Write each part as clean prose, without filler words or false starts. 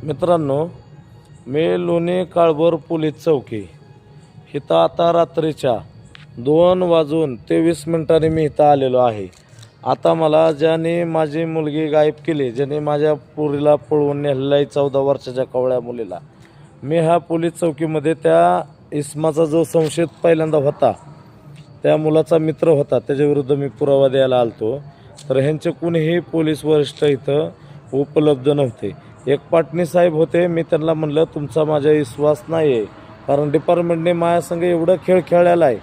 मित्रांनो, मी लोणी काळभोर पोलीस चौकी इथं आता रात्रीच्या 2:23 मी इथं आलेलो आहे। आता मला ज्याने माझी मुलगी गायब केली, ज्याने माझ्या पोरीला पळवून नेलेलं आहे 14 वर्षाच्या कवळ्या मुलीला, मी ह्या पोलीस चौकीमध्ये त्या इसमाचा जो संशयित पहिल्यांदा होता, त्या मुलाचा मित्र होता, त्याच्याविरुद्ध मी पुरावा द्यायला आलतो। तर ह्यांचे कुणीही पोलीस वरिष्ठ इथं उपलब्ध नव्हते। एक पाटणी साहेब होते, मी त्यांना म्हणलं तुमचा माझ्या विश्वास नाही आहे, कारण डिपार्टमेंटने माझ्यासंग एवढं खेळ खेळलेला आहे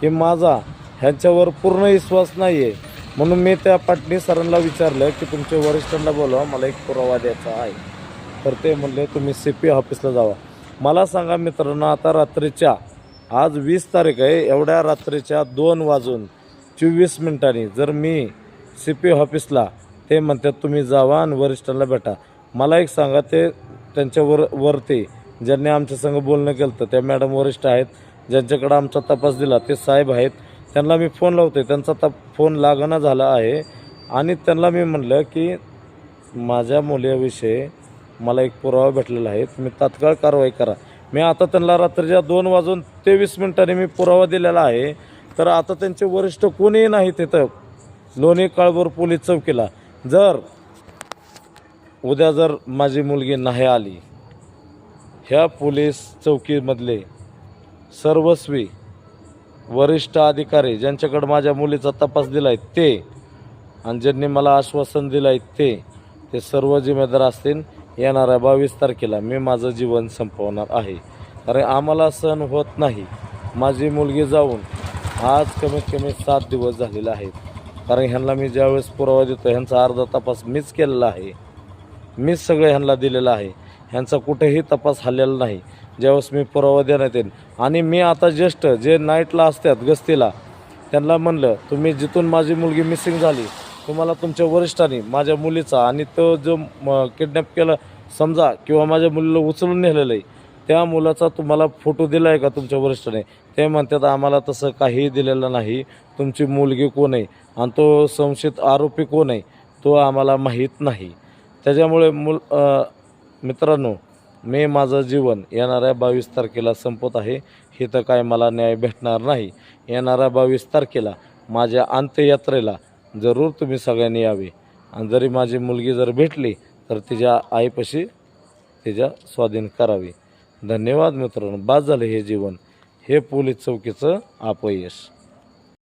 की माझा ह्यांच्यावर पूर्ण विश्वास नाही आहे। म्हणून मी त्या पाटणी सरांना विचारलं की तुमच्या वरिष्ठांना बोलवा, मला एक पुरावा द्यायचा आहे। तर ते म्हणले तुम्ही CP ऑफिसला जावा। मला सांगा मित्रांनो, आता रात्रीच्या आज 20 तारीख आहे, एवढ्या रात्रीच्या 2:24 जर मी CP ऑफिसला, ते म्हणतात तुम्ही जावा आणि वरिष्ठांना भेटा। मला एक सांगा, ते त्यांच्यावरती ज्यांनी आमच्या संग बोलणं केलं त्या मॅडम वरिष्ठ आहेत, ज्यांच्याकडे आमचा तपास दिला ते साहेब आहेत, त्यांना मी फोन लावतोय, त्यांचा फोन लागना झाला आहे। आणि त्यांना मी म्हणलं की माझ्या मुलीविषयी मला एक पुरावा भेटलेला आहे, तुम्ही तात्काळ कारवाई करा। मी आता त्यांना रात्रीच्या 2:23 मी पुरावा दिलेला आहे। तर आता त्यांचे वरिष्ठ कोणीही नाही तिथं लोणी काळभोर पोलीस चौकीला। जर उद्या जर माझी मुलगी नाही आली, ह्या पोलीस चौकीमधले सर्वस्वी वरिष्ठ अधिकारी ज्यांच्याकडे माझ्या मुलीचा तपास दिला आहे ते, आणि ज्यांनी मला आश्वासन दिलं आहे ते सर्व जिम्मेदार असतील। येणाऱ्या 22 तारखेला मी माझं जीवन संपवणार आहे, कारण आम्हाला सहन होत नाही। माझी मुलगी जाऊन आज कमीत कमी 7 दिवस झालेले आहेत, कारण ह्यांना मी ज्यावेळेस पुरावा देतो ह्यांचा अर्धा तपास मीच केलेला आहे, मीच सगळं ह्यांना दिलेलं आहे, ह्यांचा कुठेही तपास हल्लेला नाही। ज्यावेळेस मी पुरावा देण्यात येईल, आणि मी आता जस्ट जे नाईटला असतात गस्तीला त्यांना म्हणलं तुम्ही जिथून माझी मुलगी मिसिंग झाली, तुम्हाला तुमच्या वरिष्ठांनी माझ्या मुलीचा आणि तो जो किडनॅप केला समजा किंवा माझ्या मुलीला उचलून नेलेलं आहे त्या मुलाचा तुम्हाला फोटो दिला आहे का तुमच्या वरिष्ठाने? ते म्हणतात आम्हाला तसं काहीही दिलेलं नाही, तुमची मुलगी कोण आहे आणि तो संशयित आरोपी कोण आहे तो आम्हाला माहीत नाही। त्याच्यामुळे मित्रांनो, मी माझं जीवन येणाऱ्या 22 तारखेला संपत आहे। इथं काय मला न्याय भेटणार नाही। येणाऱ्या 22 तारखेला माझ्या अंत्ययात्रेला जरूर तुम्ही सगळ्यांनी यावे, आणि जरी माझी मुलगी जर भेटली तर तिच्या आईपाशी तिच्या स्वाधीन करावी। धन्यवाद मित्रांनो। बाद झालं हे जीवन, हे पोलीस चौकीचं अपयश।